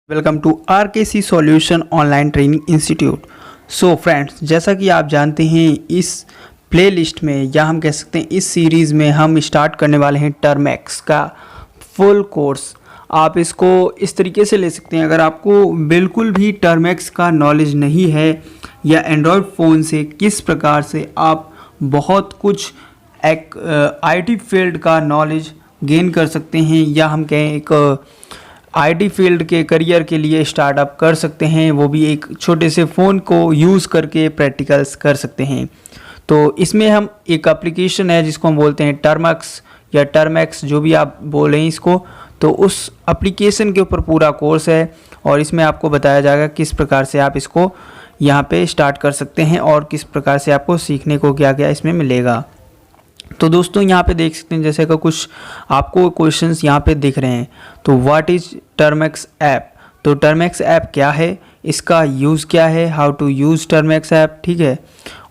Welcome to RKC solution online training institute. So friends, जैसा कि आप जानते हैं इस प्लेलिस्ट में या हम कह सकते हैं इस सीरीज़ में हम स्टार्ट करने वाले हैं टर्मैक्स का फुल कोर्स। आप इसको इस तरीके से ले सकते हैं, अगर आपको बिल्कुल भी टर्मैक्स का नॉलेज नहीं है या एंड्रॉयड फ़ोन से किस प्रकार से आप बहुत कुछ एक IT फील्ड का नॉलेज गेन कर सकते हैं या हम कहें एक IT फील्ड के करियर के लिए स्टार्टअप कर सकते हैं, वो भी एक छोटे से फ़ोन को यूज़ करके प्रैक्टिकल्स कर सकते हैं। तो इसमें हम एक एप्लीकेशन है जिसको हम बोलते हैं टर्मैक्स या टर्मैक्स, जो भी आप बोलें इसको, तो उस एप्लीकेशन के ऊपर पूरा कोर्स है और इसमें आपको बताया जाएगा किस प्रकार से आप इसको यहाँ पे स्टार्ट कर सकते हैं और किस प्रकार से आपको सीखने को क्या क्या इसमें मिलेगा। तो दोस्तों यहाँ पे देख सकते हैं जैसे कि कुछ आपको क्वेश्चंस यहाँ पे दिख रहे हैं। तो व्हाट इज़ टर्मैक्स ऐप, तो टर्मैक्स ऐप क्या है, इसका यूज़ क्या है, how to use Termax app, ठीक है।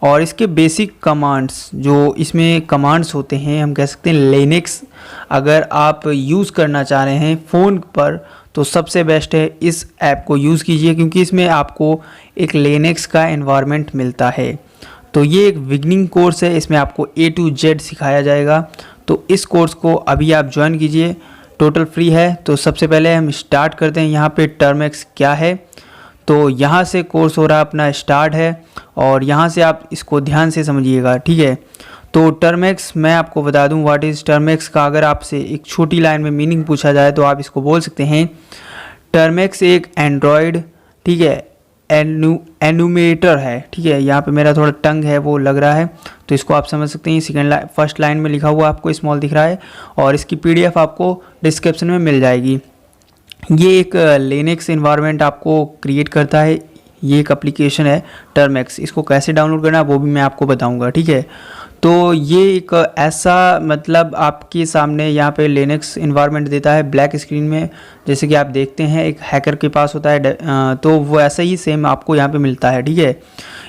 और इसके बेसिक कमांड्स, जो इसमें कमांड्स होते हैं, हम कह सकते हैं लिनक्स अगर आप यूज़ करना चाह रहे हैं फ़ोन पर तो सबसे बेस्ट है इस ऐप को यूज़ कीजिए, क्योंकि इसमें आपको एक लिनक्स का एनवायरनमेंट मिलता है। तो ये एक बिगनिंग कोर्स है, इसमें आपको A to Z सिखाया जाएगा। तो इस कोर्स को अभी आप ज्वाइन कीजिए, टोटल फ्री है। तो सबसे पहले हम स्टार्ट करते हैं यहाँ पे टर्मैक्स क्या है। तो यहाँ से कोर्स हो रहा अपना स्टार्ट है और यहाँ से आप इसको ध्यान से समझिएगा, ठीक है। तो टर्मैक्स मैं आपको बता दूँ व्हाट इज़ टर्मैक्स का अगर आपसे एक छोटी लाइन में मीनिंग पूछा जाए तो आप इसको बोल सकते हैं टर्मैक्स एक एंड्रॉयड, ठीक है, एनुमेटर है, ठीक है। यहाँ पे मेरा थोड़ा टंग है वो लग रहा है, तो इसको आप समझ सकते हैं। फर्स्ट लाइन में लिखा हुआ आपको स्मॉल दिख रहा है और इसकी PDF आपको डिस्क्रिप्शन में मिल जाएगी। ये एक लिनक्स एनवायरनमेंट आपको क्रिएट करता है, ये एक एप्लीकेशन है टर्मैक्स। इसको कैसे डाउनलोड करना है वो भी मैं आपको बताऊँगा, ठीक है। तो ये एक ऐसा मतलब आपके सामने यहाँ पे लिनक्स एनवायरनमेंट देता है ब्लैक स्क्रीन में, जैसे कि आप देखते हैं एक हैकर के पास होता है, तो वो ऐसा ही सेम आपको यहाँ पे मिलता है, ठीक है।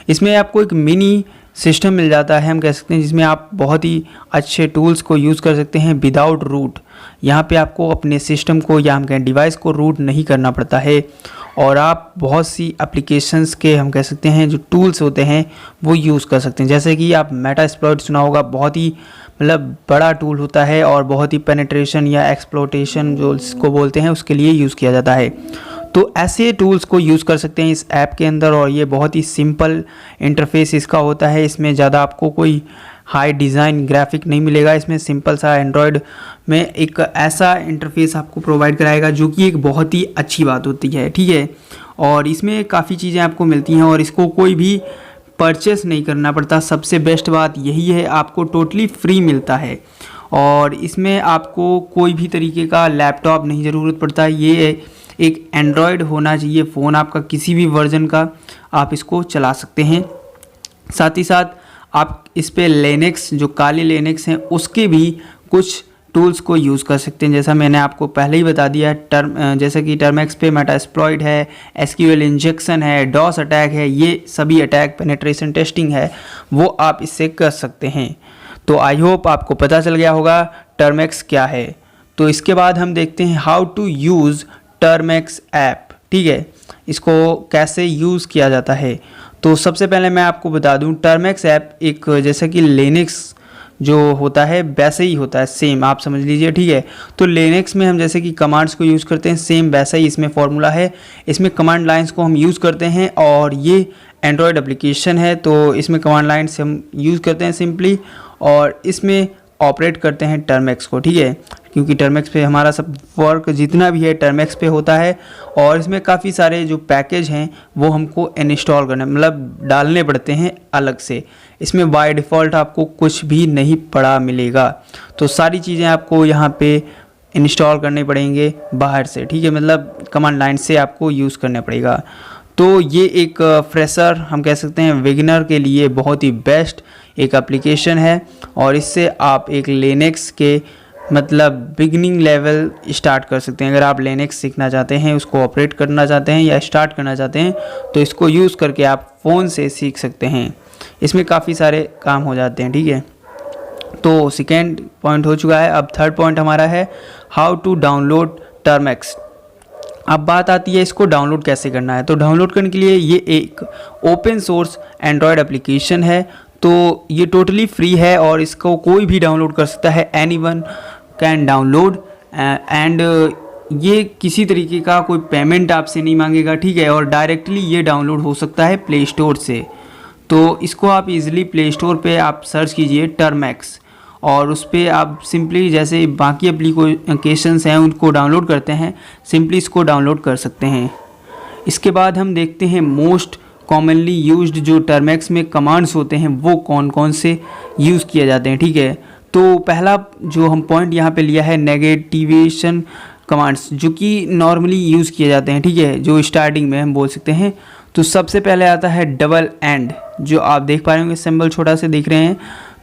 इसमें आपको एक मिनी सिस्टम मिल जाता है, हम कह सकते हैं, जिसमें आप बहुत ही अच्छे टूल्स को यूज़ कर सकते हैं विदाउट रूट। यहाँ पे आपको अपने सिस्टम को या हम कहें डिवाइस को रूट नहीं करना पड़ता है और आप बहुत सी एप्लीकेशंस के हम कह सकते हैं जो टूल्स होते हैं वो यूज़ कर सकते हैं। जैसे कि आप मेटास्प्लॉइट सुना होगा, बहुत ही मतलब बड़ा टूल होता है और बहुत ही पेनिट्रेशन या एक्सप्लोटेशन जो इसको बोलते हैं उसके लिए यूज़ किया जाता है। तो ऐसे टूल्स को यूज़ कर सकते हैं इस ऐप के अंदर और ये बहुत ही सिंपल इंटरफेस इसका होता है। इसमें ज़्यादा आपको कोई हाई डिज़ाइन ग्राफिक नहीं मिलेगा, इसमें सिंपल सा एंड्रॉयड में एक ऐसा इंटरफेस आपको प्रोवाइड कराएगा जो कि एक बहुत ही अच्छी बात होती है, ठीक है। और इसमें काफ़ी चीज़ें आपको मिलती हैं और इसको कोई भी परचेस नहीं करना पड़ता। सबसे बेस्ट बात यही है, आपको टोटली फ्री मिलता है और इसमें आपको कोई भी तरीके का लैपटॉप नहीं ज़रूरत पड़ता। ये एक एंड्रॉयड होना चाहिए फ़ोन आपका, किसी भी वर्जन का आप इसको चला सकते हैं। साथ ही साथ आप इस पे लिनक्स, जो काली लिनक्स हैं, उसके भी कुछ टूल्स को यूज़ कर सकते हैं, जैसा मैंने आपको पहले ही बता दिया। जैसे कि टर्मैक्स पे मेटास्प्लॉइट है, SQL इंजेक्शन है, डॉस अटैक है, ये सभी अटैक पेनिट्रेशन टेस्टिंग है वो आप इससे कर सकते हैं। तो आई होप आपको पता चल गया होगा टर्मैक्स क्या है। तो इसके बाद हम देखते हैं how to use Termax app, ठीक है, इसको कैसे यूज़ किया जाता है। तो सबसे पहले मैं आपको बता दूं टर्मैक्स ऐप एक जैसे कि लिनक्स जो होता है वैसे ही होता है, सेम आप समझ लीजिए, ठीक है। तो लिनक्स में हम जैसे कि कमांड्स को यूज़ करते हैं, सेम वैसा ही इसमें फॉर्मूला है। इसमें कमांड लाइंस को हम यूज़ करते हैं और ये एंड्रॉयड एप्लीकेशन है तो इसमें कमांड लाइन्स हम यूज़ करते हैं सिंपली और इसमें ऑपरेट करते हैं टर्मैक्स को, ठीक है, क्योंकि टर्मैक्स पे हमारा सब वर्क जितना भी है टर्मैक्स पे होता है और इसमें काफ़ी सारे जो पैकेज हैं वो हमको इंस्टॉल करने मतलब डालने पड़ते हैं अलग से। इसमें बाय डिफ़ॉल्ट आपको कुछ भी नहीं पड़ा मिलेगा, तो सारी चीज़ें आपको यहाँ पे इंस्टॉल करने पड़ेंगे बाहर से, ठीक है, मतलब कमांड लाइन से आपको यूज़ करना पड़ेगा। तो ये एक फ्रेशर हम कह सकते हैं बिगिनर के लिए बहुत ही बेस्ट एक एप्लीकेशन है और इससे आप एक लिनक्स के मतलब बिगनिंग लेवल स्टार्ट कर सकते हैं। अगर आप लिनक्स सीखना चाहते हैं, उसको ऑपरेट करना चाहते हैं या स्टार्ट करना चाहते हैं तो इसको यूज़ करके आप फ़ोन से सीख सकते हैं। इसमें काफ़ी सारे काम हो जाते हैं, ठीक है। तो सेकेंड पॉइंट हो चुका है, अब थर्ड पॉइंट हमारा है हाउ टू डाउनलोड टर्मैक्स। अब बात आती है इसको डाउनलोड कैसे करना है। तो डाउनलोड करने के लिए ये एक ओपन सोर्स एंड्रॉयड एप्लीकेशन है, तो ये टोटली फ्री है और इसको कोई भी डाउनलोड कर सकता है, एनीवन कैन डाउनलोड एंड ये किसी तरीके का कोई पेमेंट आपसे नहीं मांगेगा, ठीक है। और डायरेक्टली ये डाउनलोड हो सकता है प्ले स्टोर से। तो इसको आप इजीली प्ले स्टोर पे आप सर्च कीजिए टर्मैक्स, और उस पर आप सिंपली जैसे बाकी एप्लीकेशंस हैं उनको डाउनलोड करते हैं, सिंपली इसको डाउनलोड कर सकते हैं। इसके बाद हम देखते हैं मोस्ट कॉमनली यूज्ड जो टर्मैक्स में कमांड्स होते हैं वो कौन कौन से यूज़ किए जाते हैं, ठीक है। तो पहला जो हम पॉइंट यहाँ पे लिया है नेगेटिवेशन कमांड्स, जो कि नॉर्मली यूज़ किए जाते हैं, ठीक है, जो स्टार्टिंग में हम बोल सकते हैं। तो सबसे पहले आता है डबल एंड, जो आप देख पा रहे होंगे सिंबल छोटा से दिख रहे हैं।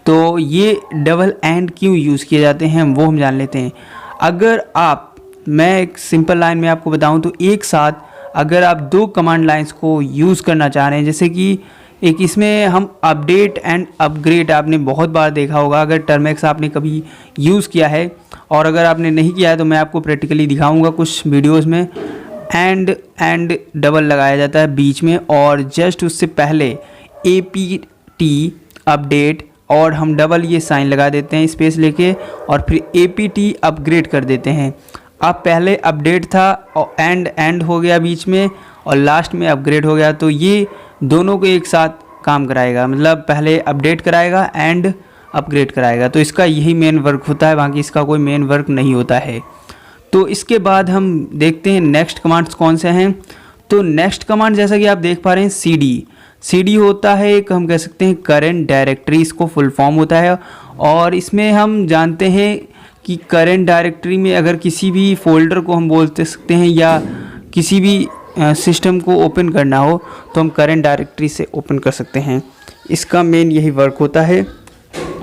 तो ये डबल एंड क्यों यूज़ किए जाते हैं वो हम जान लेते हैं। अगर मैं एक सिंपल लाइन में आपको बताऊं तो एक साथ अगर आप दो कमांड लाइंस को यूज़ करना चाह रहे हैं, जैसे कि एक इसमें हम अपडेट एंड अपग्रेड आपने बहुत बार देखा होगा, अगर टर्मैक्स आपने कभी यूज़ किया है, और अगर आपने नहीं किया है तो मैं आपको प्रैक्टिकली दिखाऊंगा कुछ वीडियोस में। एंड डबल लगाया जाता है बीच में, और जस्ट उससे पहले APT अपडेट, और हम डबल ये साइन लगा देते हैं स्पेस लेके, और फिर APT अपग्रेड कर देते हैं। अब पहले अपडेट था और एंड हो गया बीच में, और लास्ट में अपग्रेड हो गया, तो ये दोनों को एक साथ काम कराएगा, मतलब पहले अपडेट कराएगा एंड अपग्रेड कराएगा। तो इसका यही मेन वर्क होता है, बाकी इसका कोई मेन वर्क नहीं होता है। तो इसके बाद हम देखते हैं नेक्स्ट कमांड्स कौन से हैं। तो नेक्स्ट कमांड जैसा कि आप देख पा रहे हैं CD होता है एक, हम कह सकते हैं करेंट डायरेक्टरी, इसको फुल फॉर्म होता है। और इसमें हम जानते हैं कि करेंट डायरेक्टरी में अगर किसी भी फोल्डर को हम बोल सकते हैं या किसी भी सिस्टम को ओपन करना हो तो हम करेंट डायरेक्टरी से ओपन कर सकते हैं। इसका मेन यही वर्क होता है,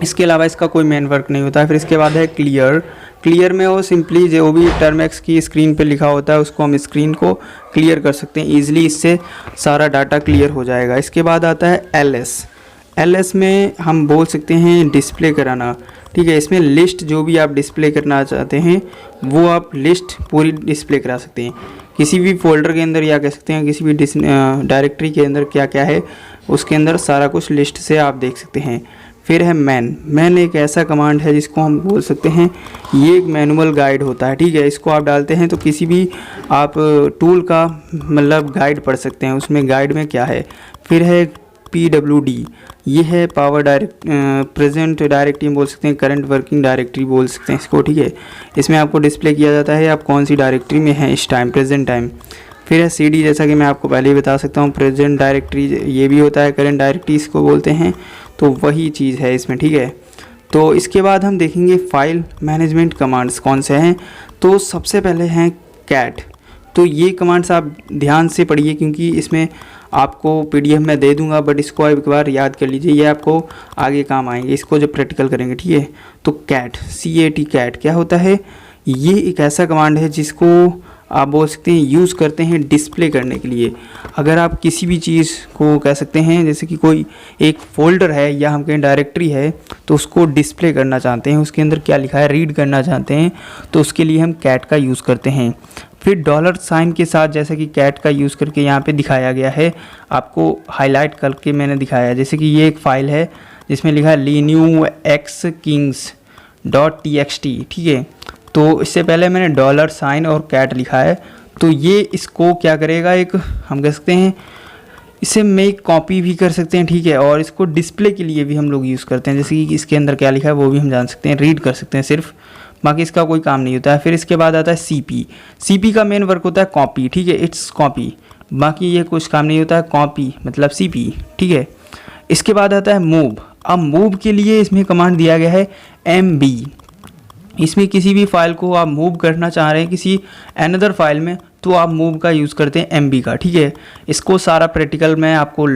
इसके अलावा इसका कोई मेन वर्क नहीं होता है। फिर इसके बाद है क्लियर में वो सिंपली जो भी टर्मैक्स की स्क्रीन पे लिखा होता है उसको हम स्क्रीन को क्लियर कर सकते हैं ईजिली, इससे सारा डाटा क्लियर हो जाएगा। इसके बाद आता है LS में हम बोल सकते हैं डिस्प्ले कराना, ठीक है। इसमें लिस्ट जो भी आप डिस्प्ले करना चाहते हैं वो आप लिस्ट पूरी डिस्प्ले करा सकते हैं किसी भी फोल्डर के अंदर, या कह सकते हैं किसी भी डायरेक्टरी के अंदर क्या क्या है उसके अंदर सारा कुछ लिस्ट से आप देख सकते हैं। फिर है मैन एक ऐसा कमांड है जिसको हम बोल सकते हैं ये एक मैनुअल गाइड होता है, ठीक है। इसको आप डालते हैं तो किसी भी आप टूल का मतलब गाइड पढ़ सकते हैं, उसमें गाइड में क्या है। फिर है PWD, ये है पावर प्रेजेंट डायरेक्टरी बोल सकते हैं, करंट वर्किंग डायरेक्टरी बोल सकते हैं इसको, ठीक है। इसमें आपको डिस्प्ले किया जाता है आप कौन सी डायरेक्टरी में हैं इस टाइम, प्रेजेंट टाइम। फिर है CD, जैसा कि मैं आपको पहले ही बता सकता हूँ प्रेजेंट डायरेक्टरी ये भी होता है, करंट डायरेक्टरी इसको बोलते हैं, तो वही चीज़ है इसमें, ठीक है। तो इसके बाद हम देखेंगे फाइल मैनेजमेंट कमांड्स कौन से हैं। तो सबसे पहले हैं कैट। तो ये कमांड्स आप ध्यान से पढ़िए क्योंकि इसमें आपको PDF में दे दूंगा, बट इसको एक बार याद कर लीजिए, ये आपको आगे काम आएंगे इसको जब प्रैक्टिकल करेंगे, ठीक है। तो CAT क्या होता है, ये एक ऐसा कमांड है जिसको आप बोल सकते हैं यूज़ करते हैं डिस्प्ले करने के लिए। अगर आप किसी भी चीज़ को कह सकते हैं जैसे कि कोई एक फोल्डर है या हम कहें डायरेक्टरी है तो उसको डिस्प्ले करना चाहते हैं, उसके अंदर क्या लिखा है रीड करना चाहते हैं, तो उसके लिए हम कैट का यूज़ करते हैं। फिर डॉलर साइन के साथ जैसे कि कैट का यूज़ करके यहाँ पे दिखाया गया है, आपको हाईलाइट करके मैंने दिखाया है। जैसे कि ये एक फ़ाइल है जिसमें लिखा है linuxkings.txt, ठीक है। तो इससे पहले मैंने डॉलर साइन और कैट लिखा है, तो ये इसको क्या करेगा, एक हम कह सकते हैं इसे मेक कॉपी भी कर सकते हैं, ठीक है। और इसको डिस्प्ले के लिए भी हम लोग यूज़ करते हैं, जैसे कि इसके अंदर क्या लिखा है वो भी हम जान सकते हैं, रीड कर सकते हैं सिर्फ, बाकी इसका कोई काम नहीं होता है। फिर इसके बाद आता है CP का मेन वर्क होता है कॉपी, ठीक है, इट्स कॉपी, बाकी ये कुछ काम नहीं होता है, कॉपी मतलब CP, ठीक है। इसके बाद आता है मूव। अब मूव के लिए इसमें कमांड दिया गया है MB। इसमें किसी भी फाइल को आप मूव करना चाह रहे हैं किसी अनदर फाइल में तो आप मूव का यूज़ करते हैं MB का, ठीक है। इसको सारा प्रैक्टिकल मैं आपको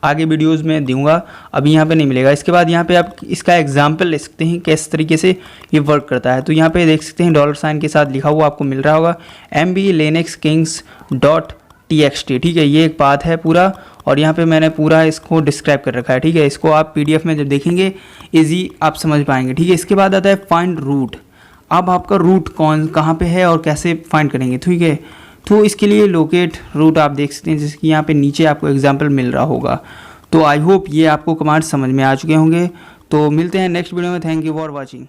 आगे वीडियोस में दूंगा, अभी यहाँ पे नहीं मिलेगा। इसके बाद यहाँ पे आप इसका एग्जांपल ले सकते हैं किस तरीके से ये वर्क करता है। तो यहाँ पे देख सकते हैं डॉलर साइन के साथ लिखा हुआ आपको मिल रहा होगा MB linuxkings.txt, ठीक है। ये एक पाथ है पूरा और यहाँ पे मैंने पूरा इसको डिस्क्राइब कर रखा है, ठीक है। इसको आप PDF में जब देखेंगे ईजी आप समझ पाएंगे, ठीक है। इसके बाद आता है फाइंड रूट। अब आपका रूट कहाँ पे है और कैसे फाइंड करेंगे, ठीक है। तो इसके लिए लोकेट रूट आप देख सकते हैं, जैसे कि यहाँ पे नीचे आपको एग्जाम्पल मिल रहा होगा। तो आई होप ये आपको कमांड समझ में आ चुके होंगे। तो मिलते हैं नेक्स्ट वीडियो में। Thank you for watching.